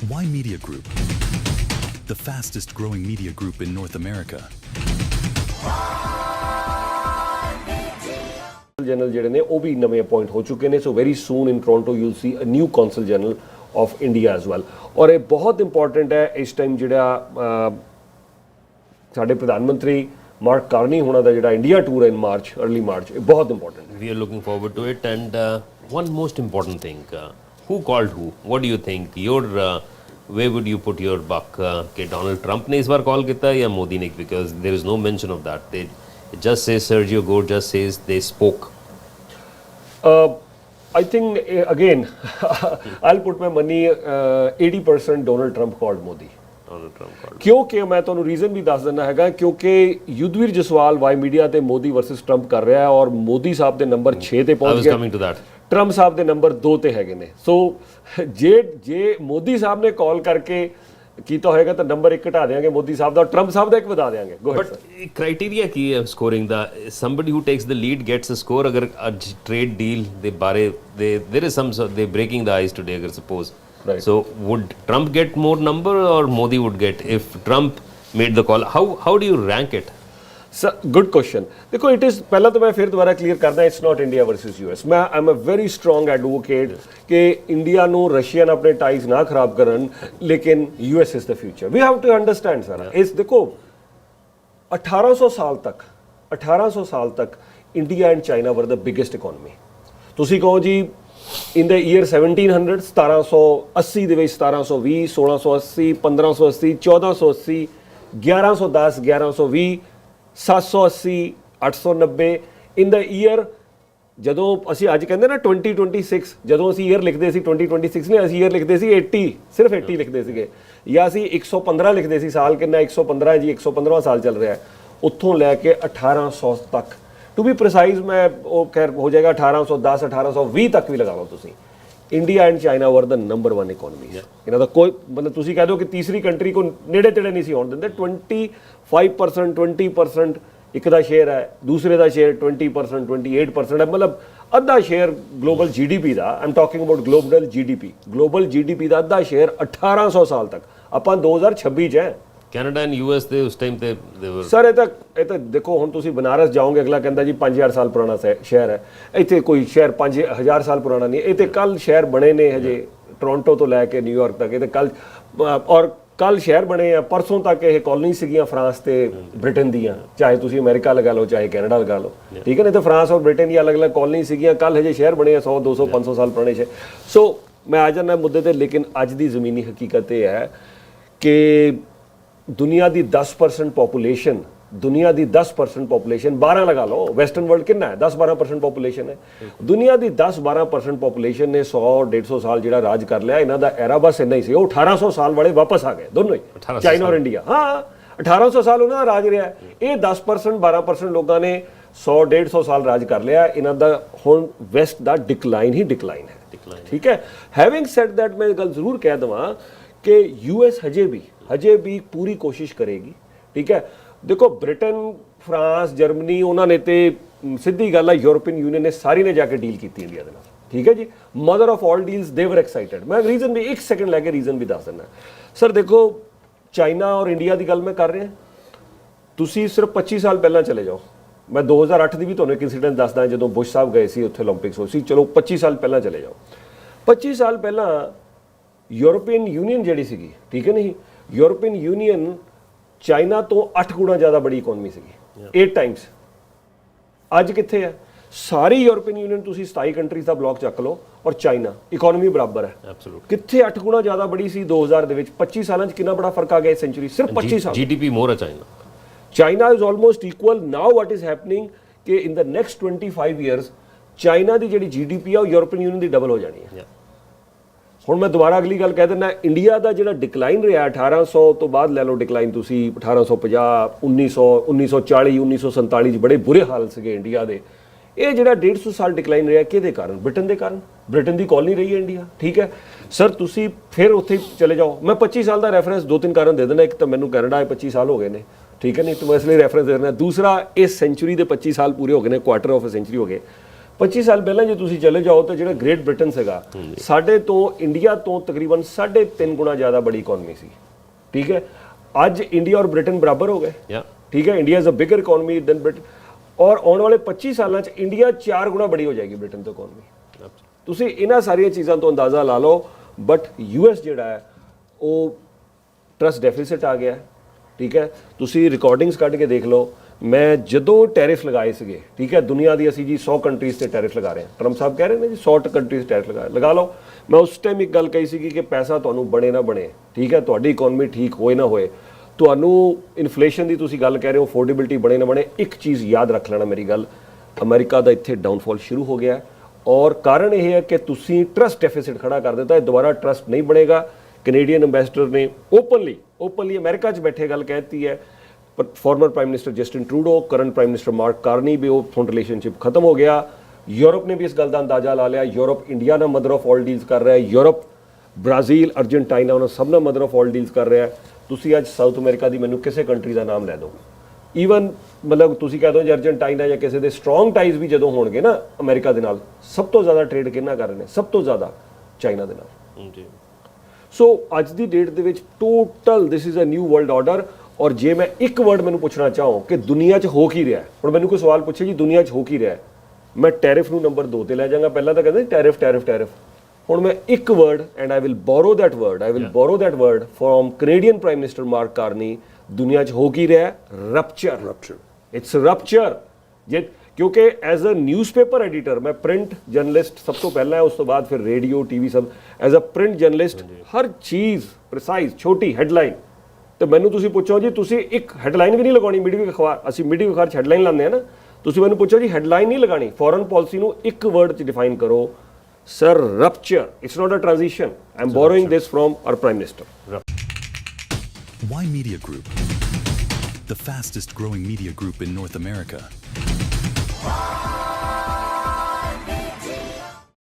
Why Media Group? The fastest growing media group in North America. General ਜਿਹੜੇ ਨੇ ਉਹ ਵੀ ਨਵੇਂ ਅਪਾਇੰਟ ਹੋ ਚੁੱਕੇ ਨੇ so very soon in Toronto you see a new consul general of India as well ਔਰ ਇਹ ਬਹੁਤ ਇੰਪੋਰਟੈਂਟ ਹੈ ਇਸ ਟਾਈਮ ਜਿਹੜਾ ਸਾਡੇ ਪ੍ਰਧਾਨ ਮੰਤਰੀ ਮਾਰਕ ਕਾਰਨੀ ਹੋਣਾ ਦਾ ਜਿਹੜਾ ਇੰਡੀਆ ਟੂਰ ਹੈ ਇਨ ਮਾਰਚ अर्ਲੀ ਮਾਰਚ ਇਹ ਬਹੁਤ ਇੰਪੋਰਟੈਂਟ ਹੈ We are looking forward to it. And one most important thing, who called who? What do you think? Where would you put your buck? कि Donald Trump ने इस बार call किया या मोदी ने? Because there is no mention of that. It just says Sergio Gore just says they spoke. I think again I'll put my money 80% Donald Trump called Modi. Donald Trump called. ਕਿਉਂਕਿ ਮੈਂ ਤੁਹਾਨੂੰ reason ਵੀ ਦੱਸ ਦਿੰਦਾ ਹੈਗਾ ਕਿਉਂਕਿ Yudhvir Jaswal Y media ਤੇ Modi versus Trump ਕਰ ਰਿਹਾ ਹੈ ਔਰ ਮੋਦੀ ਸਾਹਿਬ ਦੇ ਨੰਬਰ 6 ਤੇ I ਪਹੁੰਚ was ਗਿਆ coming to that. ਟਰੰਪ ਸਾਹਿਬ ਦੇ ਨੰਬਰ 2 ਤੇ ਹੈਗੇ ਨੇ ਸੋ ਜੇ ਮੋਦੀ ਸਾਹਿਬ ਨੇ ਕਾਲ ਕਰਕੇ ਕੀਤਾ ਹੋਏਗਾ ਤਾਂ ਨੰਬਰ 1 ਘਟਾ ਦੇਾਂਗੇ ਮੋਦੀ ਸਾਹਿਬ ਦਾ ਟਰੰਪ ਸਾਹਿਬ ਦਾ 1 ਵਧਾ ਦੇਾਂਗੇ But criteria ਕੀ ਹੈ scoring the? Somebody who takes the lead gets a score. अगर आज trade deal ਦੇ ਬਾਰੇ there is some they breaking the ice today अगर suppose. Right. So would Trump get more number or Modi would get if Trump made the call? How do you rank it? Good question ਦੇਖੋ it is ਪਹਿਲਾਂ ਤਾਂ ਮੈਂ ਫਿਰ ਦੁਬਾਰਾ clear ਕਰਦਾ it's not India versus US ਮੈਂ am a very strong advocate ਕਿ India ਨੂੰ ਰਸ਼ੀਆ ਨਾਲ ਆਪਣੇ ਟਾਈਜ਼ ਨਾ ਖਰਾਬ ਕਰਨ ਲੇਕਿਨ US is the future we have to understand sir ਇਸ ਦੇਖੋ 1800 ਸਾਲ ਤੱਕ ਇੰਡੀਆ ਐਂਡ ਚਾਈਨਾ ਵਰ ਦ ਬਿਗੇਸਟ ਇਕਨੋਮੀ ਤੁਸੀਂ ਕਹੋ ਜੀ in the year 1700 1780 ਦੇ ਵਿੱਚ 1720 1680 1580 1480 1110 1120 780 890 in the year ਜਦੋਂ ਅਸੀਂ ਅੱਜ ਕਹਿੰਦੇ ਨਾ 2026 ਜਦੋਂ ਅਸੀਂ ਈਅਰ ਲਿਖਦੇ ਸੀ 2026 ਨੇ ਅਸੀਂ ਈਅਰ ਲਿਖਦੇ ਸੀ 80 ਸਿਰਫ 80 ਲਿਖਦੇ ਸੀਗੇ ਜਾਂ ਅਸੀਂ 115 ਲਿਖਦੇ ਸੀ ਸਾਲ ਕਿੰਨਾ 115 ਜੀ 115ਵਾਂ ਸਾਲ ਚੱਲ ਰਿਹਾ ਉੱਥੋਂ ਲੈ ਕੇ 1800 ਤੱਕ ਟੂ ਬੀ ਪ੍ਰੀਸਾਈਜ਼ ਮੈਂ ਉਹ ਖੈਰ ਹੋ ਜਾਏਗਾ 1810 1820 ਤੱਕ ਵੀ ਲਗਾ ਲਓ ਤੁਸੀਂ ਇੰਡੀਆ ਐਂਡ ਚਾਈਨਾ ਵਰ ਦਾ ਨੰਬਰ 1 ਇਕਨੋਮੀ ਇਹਨਾਂ ਦਾ ਕੋਈ ਮਤਲਬ ਤੁਸੀਂ ਕਹਿ ਦਿਓ ਕਿ ਤੀਸਰੀ ਕੰਟਰੀ ਕੋ ਨੇੜੇ ਤੇੜੇ ਨਹੀਂ ਸੀ ਆਉਣ ਦਿੰਦੇ 25% 20% ਇੱਕ ਦਾ ਸ਼ੇਅਰ ਹੈ ਦੂਸਰੇ ਦਾ ਸ਼ੇਅਰ 20% 28% ਹੈ ਮਤਲਬ ਅੱਧਾ ਸ਼ੇਅਰ ਗਲੋਬਲ ਜੀਡੀਪੀ ਦਾ I'm talking about global GDP ਦਾ ਅੱਧਾ ਸ਼ੇਅਰ 1800 ਸਾਲ ਤੱਕ ਆਪਾਂ 2026 ਚ ਹੈ Canada and US ਦੇ ਉਸ ਟਾਈਮ ਤੇ they were ਸਰ ਇਹ ਤਾਂ ਦੇਖੋ ਹੁਣ ਤੁਸੀਂ ਬਨਾਰਸ ਜਾਓਗੇ ਅਗਲਾ ਕਹਿੰਦਾ ਜੀ 5000 ਸਾਲ ਪੁਰਾਣਾ ਸ਼ਹਿਰ ਹੈ ਇੱਥੇ ਕੋਈ ਸ਼ਹਿਰ 5000 ਸਾਲ ਪੁਰਾਣਾ ਨਹੀਂ ਇਹ ਤੇ ਕੱਲ ਸ਼ਹਿਰ ਬਣੇ ਨੇ ਹਜੇ ਟੋਰਾਂਟੋ ਤੋਂ ਲੈ ਕੇ ਨਿਊਯਾਰਕ ਤੱਕ ਇਹ ਤੇ ਕੱਲ ਔਰ ਕੱਲ ਸ਼ਹਿਰ ਬਣੇ ਆ ਪਰਸੋਂ ਤੱਕ ਇਹ ਕਾਲੋਨੀ ਸੀਗੀਆਂ ਫਰਾਂਸ ਤੇ ਬ੍ਰਿਟੇਨ ਦੀਆਂ ਚਾਹੇ ਤੁਸੀਂ ਅਮਰੀਕਾ ਲਗਾ ਲਓ ਚਾਹੇ ਕੈਨੇਡਾ ਲਗਾ ਲਓ ਠੀਕ ਹੈ ਨਹੀਂ ਤਾਂ ਫਰਾਂਸ ਔਰ ਬ੍ਰਿਟੇਨ ਦੀਆਂ ਅਲੱਗ-ਅਲੱਗ ਕਾਲੋਨੀ ਸੀਗੀਆਂ ਕੱਲ ਹਜੇ ਸ਼ਹਿਰ ਬਣੇ ਆ 100 200 500 ਸਾਲ ਪੁਰਾਣੇ ਸ਼ਹਿਰ ਸੋ ਮੈਂ ਆ ਜਾਂਦਾ ਮੁੱਦੇ ਤੇ ਲੇਕਿਨ ਅੱਜ ਦੀ ਜ਼ਮੀਨੀ ਹਕੀਕਤ ਇਹ ਹੈ ਕਿ ਦੁਨੀਆ ਦੀ 10% ਪੋਪੂਲੇਸ਼ਨ 12 ਲਗਾ ਲਓ ਵੈਸਟਰਨ ਵਰਲਡ ਕਿੰਨਾ ਹੈ 10-12% ਪੋਪੂਲੇਸ਼ਨ ਹੈ ਦੁਨੀਆ ਦੀ 10-12% ਪੋਪੂਲੇਸ਼ਨ ਨੇ 100-150 ਸਾਲ ਜਿਹੜਾ ਰਾਜ ਕਰ ਲਿਆ ਇਹਨਾਂ ਦਾ ਐਰਾ ਬਸ ਇੰਨਾ ਹੀ ਸੀ ਉਹ 1800 ਸਾਲ ਵਾਲੇ ਵਾਪਸ ਆ ਗਏ ਦੋਨੋਂ ਹੀ ਚਾਈਨਾ ਔਰ ਇੰਡੀਆ ਹਾਂ 1800 ਸਾਲ ਉਹਨਾਂ ਦਾ ਰਾਜ ਰਿਹਾ ਇਹ 10% 12% ਲੋਕਾਂ ਨੇ 100-150 ਸਾਲ ਰਾਜ ਕਰ ਲਿਆ ਇਹਨਾਂ ਦਾ ਹੁਣ ਵੈਸਟ ਦਾ ਡਿਕਲਾਈਨ ਹੈ ਠੀਕ ਹੈ ਹੈਵਿੰਗ ਸੈਡ ਦੈਟ ਮੈਂ ਗੱਲ ਜ਼ਰੂਰ ਕਹਿ ਦਵਾਂ ਕਿ ਯੂਐਸ ਹਜੇ ਵੀ ਪੂਰੀ ਕੋਸ਼ਿਸ਼ ਕਰੇਗੀ ਠੀਕ ਹੈ ਦੇਖੋ ਬ੍ਰਿਟਨ ਫਰਾਂਸ ਜਰਮਨੀ ਉਹਨਾਂ ਨੇ ਤੇ ਸਿੱਧੀ ਗੱਲ ਹੈ ਯੂਰਪੀਅਨ ਯੂਨੀਅਨ ਨੇ ਸਾਰੀ ਨੇ ਜਾ ਕੇ ਡੀਲ ਕੀਤੀ ਇੰਡੀਆ ਦੇ ਨਾਲ ਠੀਕ ਹੈ ਜੀ ਮਦਰ ਆਫ ਆਲ ਡੀਲਸ ਦੇ ਵਰ ਐਕਸਾਈਟਡ ਮੈਂ ਰੀਜ਼ਨ ਵੀ 1 ਸੈਕਿੰਡ ਲੈ ਕੇ ਰੀਜ਼ਨ ਵੀ ਦੱਸ ਦਿੰਦਾ ਸਰ ਦੇਖੋ ਚਾਈਨਾ ਔਰ ਇੰਡੀਆ ਦੀ ਗੱਲ ਮੈਂ ਕਰ ਰਿਹਾ ਤੁਸੀਂ ਸਿਰਫ 25 ਸਾਲ ਪਹਿਲਾਂ ਚਲੇ ਜਾਓ ਮੈਂ 2008 ਦੀ ਵੀ ਤੁਹਾਨੂੰ ਇੱਕ ਇਨਸੀਡੈਂਟ ਦੱਸਦਾ ਜਦੋਂ ਬੁਸ਼ ਸਾਹਿਬ ਗਏ ਸੀ ਉੱਥੇ 올림픽ਸ ਹੋ ਸੀ ਚਲੋ 25 ਸਾਲ ਪਹਿਲਾਂ ਚਲੇ ਜਾਓ 25 ਸਾਲ ਪਹਿਲਾਂ ਯੂਰਪੀਅਨ ਯੂਨੀਅਨ ਜਿਹੜੀ ਸੀਗੀ ਠੀਕ ਹੈ ਨਹੀਂ ਯੂਰਪੀਅਨ ਯੂਨੀਅਨ ਚਾਈਨਾ ਤੋਂ 8 ਗੁਣਾ ਜ਼ਿਆਦਾ ਬੜੀ ਇਕਨੋਮੀ ਸੀਗੀ 8 ਟਾਈਮਸ ਅੱਜ ਕਿੱਥੇ ਹੈ ਸਾਰੀ ਯੂਰਪੀਅਨ ਯੂਨੀਅਨ ਤੁਸੀਂ 27 ਕੰਟਰੀਜ਼ ਦਾ ਬਲੌਕ ਚੱਕ ਲਓ ਔਰ ਚਾਈਨਾ ਇਕਨੋਮੀ ਬਰਾਬਰ ਹੈ Absolutely. ਕਿੱਥੇ 8 ਗੁਣਾ ਜ਼ਿਆਦਾ ਬੜੀ ਸੀ 2000 ਦੇ ਵਿੱਚ 25 ਸਾਲਾਂ 'ਚ ਕਿੰਨਾ ਬੜਾ ਫਰਕ ਆ ਗਿਆ ਸੈਂਚੁਰੀ ਸਿਰਫ 25 ਸਾਲ GDP more ਹੈ China is almost equal now what is happening ਕਿ ਇਨ ਦ ਨੈਕਸਟ 25 ਇਅਰਸ ਚਾਈਨਾ ਦੀ ਜਿਹੜੀ GDP ਆ ਉਹ ਯੂਰਪੀਅਨ ਯੂਨੀਅਨ ਦੀ ਡਬਲ ਹੋ ਜਾਣੀ ਹੈ ਹੁਣ ਮੈਂ ਦੁਬਾਰਾ ਅਗਲੀ ਗੱਲ ਕਹਿ ਦਿੰਦਾ ਇੰਡੀਆ ਦਾ ਜਿਹੜਾ ਡਿਕਲਾਈਨ ਰਿਹਾ 1800 ਤੋਂ ਬਾਅਦ ਲੈ ਲਓ ਡਿਕਲਾਈਨ ਤੁਸੀਂ 1850 1900 1940 1947 ਚ ਬੜੇ ਬੁਰੇ ਹਾਲ ਸੀਗੇ ਇੰਡੀਆ ਦੇ ਇਹ ਜਿਹੜਾ 150 ਸਾਲ ਡਿਕਲਾਈਨ ਰਿਹਾ ਕਿਹਦੇ ਕਾਰਨ ਬ੍ਰਿਟਨ ਦੇ ਕਾਰਨ ਬ੍ਰਿਟਨ ਦੀ ਕਾਲੋਨੀ ਰਹੀ ਹੈ ਇੰਡੀਆ ਠੀਕ ਹੈ ਸਰ ਤੁਸੀਂ ਫਿਰ ਉੱਥੇ ਚਲੇ ਜਾਓ ਮੈਂ 25 ਸਾਲ ਦਾ ਰੈਫਰੈਂਸ 2-3 ਕਾਰਨ ਦੇ ਦੇਣਾ ਇੱਕ ਤਾਂ ਮੈਨੂੰ ਕੈਨੇਡਾ 25 ਸਾਲ ਹੋ ਗਏ ਨੇ ਠੀਕ ਹੈ ਨਹੀਂ ਤਾਂ ਮੈਂ ਇਸ ਲਈ ਰੈਫਰੈਂਸ ਦੇ ਦੇਣਾ ਦੂਸਰਾ ਇਸ ਸੈਂਚੁਰੀ ਦੇ 25 ਸਾਲ ਪੂਰੇ ਹੋ ਗਏ ਨੇ ਕੁਆਟਰ ਆਫ ਅ ਸੈਂਚੁਰੀ ਹੋ ਗਏ 25 ਸਾਲ ਪਹਿਲਾਂ ਜੇ ਤੁਸੀਂ ਚਲੇ ਜਾਓ ਤਾਂ ਜਿਹੜਾ ਗ੍ਰੇਟ ਬ੍ਰਿਟਨ ਸੀਗਾ ਸਾਡੇ ਤੋਂ ਇੰਡੀਆ ਤੋਂ ਤਕਰੀਬਨ 3.5 ਗੁਣਾ ਜ਼ਿਆਦਾ ਬੜੀ ਇਕਨੋਮੀ ਸੀ, ਠੀਕ ਹੈ। ਅੱਜ ਇੰਡੀਆ ਔਰ ਬ੍ਰਿਟਨ ਬਰਾਬਰ ਹੋ ਗਏ, Yeah. ਠੀਕ ਹੈ। India is a bigger economy than Britain, ਔਰ ਆਉਣ ਵਾਲੇ 25 ਸਾਲਾਂ 'ਚ ਇੰਡੀਆ 4 ਗੁਣਾ ਬੜੀ ਹੋ ਜਾਏਗੀ ਬ੍ਰਿਟਨ ਤੋਂ ਇਕਨੋਮੀ। ਤੁਸੀਂ ਇਹਨਾਂ ਸਾਰੀਆਂ ਚੀਜ਼ਾਂ ਤੋਂ ਅੰਦਾਜ਼ਾ ਲਾ ਲਓ। ਬਟ ਯੂਐਸ ਜਿਹੜਾ ਹੈ ਉਹ ਟਰਸਟ ਡੈਫਿਸਿਟ ਆ ਗਿਆ, ਠੀਕ ਹੈ। ਤੁਸੀਂ ਰਿਕਾਰਡਿੰਗਸ ਕੱਢ ਕੇ ਦੇਖ ਲਓ, ਮੈਂ ਜਦੋਂ ਟੈਰਿਫ ਲਗਾਏ ਸੀਗੇ, ਠੀਕ ਹੈ, ਦੁਨੀਆ ਦੀ ਅਸੀਂ ਜੀ 100 ਕੰਟਰੀਜ਼ ਤੇ ਟੈਰਿਫ ਲਗਾ ਰਹੇ ਹਾਂ। ਟਰੰਪ ਸਾਹਿਬ ਕਹਿ ਰਹੇ ਨੇ ਜੀ 100 ਕੰਟਰੀਜ਼ ਟੈਰਿਫ ਲਗਾ ਲਓ। ਮੈਂ ਉਸ ਟਾਈਮ ਇੱਕ ਗੱਲ ਕਹੀ ਸੀਗੀ ਕਿ ਪੈਸਾ ਤੁਹਾਨੂੰ ਬਣੇ ਨਾ ਬਣੇ, ਠੀਕ ਹੈ, ਤੁਹਾਡੀ ਇਕਨੋਮੀ ਠੀਕ ਹੋਏ ਨਾ ਹੋਏ, ਤੁਹਾਨੂੰ ਇਨਫਲੇਸ਼ਨ ਦੀ ਤੁਸੀਂ ਗੱਲ ਕਹਿ ਰਹੇ ਹੋ, ਅਫੋਰਡੇਬਿਲਟੀ ਬਣੇ ਨਾ ਬਣੇ, ਇੱਕ ਚੀਜ਼ ਯਾਦ ਰੱਖ ਲੈਣਾ ਮੇਰੀ ਗੱਲ, ਅਮਰੀਕਾ ਦਾ ਇੱਥੇ ਡਾਊਨਫਾਲ ਸ਼ੁਰੂ ਹੋ ਗਿਆ ਔਰ ਕਾਰਨ ਇਹ ਹੈ ਕਿ ਤੁਸੀਂ ਟਰਸਟ ਡੈਫਿਸਿਟ ਖੜਾ ਕਰ ਦਿੱਤਾ। ਇਹ ਦੁਬਾਰਾ ਟਰਸਟ ਨਹੀਂ ਬਣੇਗਾ। ਕੈਨੇਡੀਅਨ ਐਮਬੈਸਡਰ ਨੇ ਓਪਨਲੀ ਅਮਰੀਕਾ 'ਚ ਬੈਠੇ ਗੱਲ ਕਹਿਤੀ ਹੈ। Former prime minister Justin Trudeau, current prime minister Mark Carney ਵੀ ਉਹ ਹੁਣ ਰਿਲੇਸ਼ਨਸ਼ਿਪ ਖਤਮ ਹੋ ਗਿਆ। ਯੂਰਪ ਨੇ ਵੀ ਇਸ ਗੱਲ ਦਾ ਅੰਦਾਜ਼ਾ ਲਾ ਲਿਆ। ਯੂਰਪ ਇੰਡੀਆ ਨਾਲ ਮਦਰ ਆਫ ਆਲ ਡੀਲਸ ਕਰ ਰਿਹਾ ਹੈ। ਯੂਰਪ, ਬ੍ਰਾਜ਼ੀਲ, ਅਰਜਨਟਾਈਨਾ, ਉਹਨਾਂ ਸਭ ਨਾਲ ਮਦਰ ਆਫ ਆਲ ਡੀਲਸ ਕਰ ਰਿਹਾ ਹੈ। ਤੁਸੀਂ ਅੱਜ ਸਾਊਥ ਅਮਰੀਕਾ ਦੀ ਮੈਨੂੰ ਕਿਸੇ ਕੰਟਰੀ ਦਾ ਨਾਮ ਲੈ ਦਿਓ, ਈਵਨ ਮਤਲਬ ਤੁਸੀਂ ਕਹਿ ਦਿਓ ਜੇ ਅਰਜਨਟਾਈਨਾ ਜਾਂ ਕਿਸੇ ਦੇ ਸਟਰੋਂਗ ਟਾਈਜ਼ ਵੀ ਜਦੋਂ ਹੋਣਗੇ ਨਾ ਅਮਰੀਕਾ ਦੇ ਨਾਲ, ਸਭ ਤੋਂ ਜ਼ਿਆਦਾ ਟ੍ਰੇਡ ਕਿਹਨਾਂ ਕਰ ਰਹੇ ਨੇ? ਸਭ ਤੋਂ ਜ਼ਿਆਦਾ ਚਾਈਨਾ ਦੇ ਨਾਲ। ਜੀ। ਸੋ ਅੱਜ ਦੀ ਡੇਟ ਦੇ ਵਿੱਚ total this is a new world order. ਔਰ ਜੇ ਮੈਂ ਇੱਕ ਵਰਡ ਮੈਨੂੰ ਪੁੱਛਣਾ ਚਾਹਾਂ ਕਿ ਦੁਨੀਆ 'ਚ ਹੋ ਕੀ ਰਿਹਾ, ਹੁਣ ਮੈਨੂੰ ਕੋਈ ਸਵਾਲ ਪੁੱਛੇ ਜੀ ਦੁਨੀਆ 'ਚ ਹੋ ਕੀ ਰਿਹਾ, ਮੈਂ ਟੈਰਿਫ ਨੂੰ ਨੰਬਰ 2 ਤੇ ਲੈ ਜਾਵਾਂਗਾ। ਪਹਿਲਾਂ ਤਾਂ ਕਹਿੰਦੇ ਟੈਰਿਫ ਟੈਰਿਫ ਟੈਰਿਫ, ਹੁਣ ਮੈਂ ਇੱਕ word and I will borrow that word from Canadian prime minister Mark Carney, ਦੁਨੀਆ 'ਚ ਹੋ ਕੀ ਰਿਹਾ? ਰਪਚਰ। It's rupture. ਜੇ ਕਿਉਂਕਿ ਐਜ਼ ਅ ਨਿਊਜ਼ਪੇਪਰ ਐਡੀਟਰ, ਮੈਂ ਪ੍ਰਿੰਟ ਜਰਨਲਿਸਟ ਸਭ ਤੋਂ ਪਹਿਲਾਂ ਹੈ, ਉਸ ਤੋਂ ਬਾਅਦ ਫਿਰ ਰੇਡੀਓ ਟੀਵੀ ਸਭ, ਐਜ਼ ਅ ਪ੍ਰਿੰਟ ਜਰਨਲਿਸਟ ਹਰ ਚੀਜ਼ ਪ੍ਰੀਸਾਈਜ਼, ਛੋਟੀ ਹੈਡਲਾਈਨ, ਤੇ ਮੈਨੂੰ ਤੁਸੀਂ ਪੁੱਛੋ ਜੀ ਤੁਸੀਂ ਇੱਕ ਹੈਡਲਾਈਨ ਵੀ ਨਹੀਂ ਲਗਾਉਣੀ ਮੀਡੀਆ ਅਖਬਾਰ, ਅਸੀਂ ਮੀਡੀਆ ਅਖਬਾਰ 'ਚ ਹੈਡਲਾਈਨ ਲਾਉਂਦੇ ਆ ਨਾ, ਤੁਸੀਂ ਮੈਨੂੰ ਪੁੱਛੋ ਜੀ ਹੈਡਲਾਈਨ ਨਹੀਂ ਲਗਾਣੀ, ਫੋਰਨ ਪਾਲਿਸੀ ਨੂੰ ਇੱਕ ਵਰਡ 'ਚ ਡਿਫਾਈਨ ਕਰੋ, sir rupture. It's not a transition, I am borrowing this from our prime minister. Why Media Group? The fastest growing media group in North America.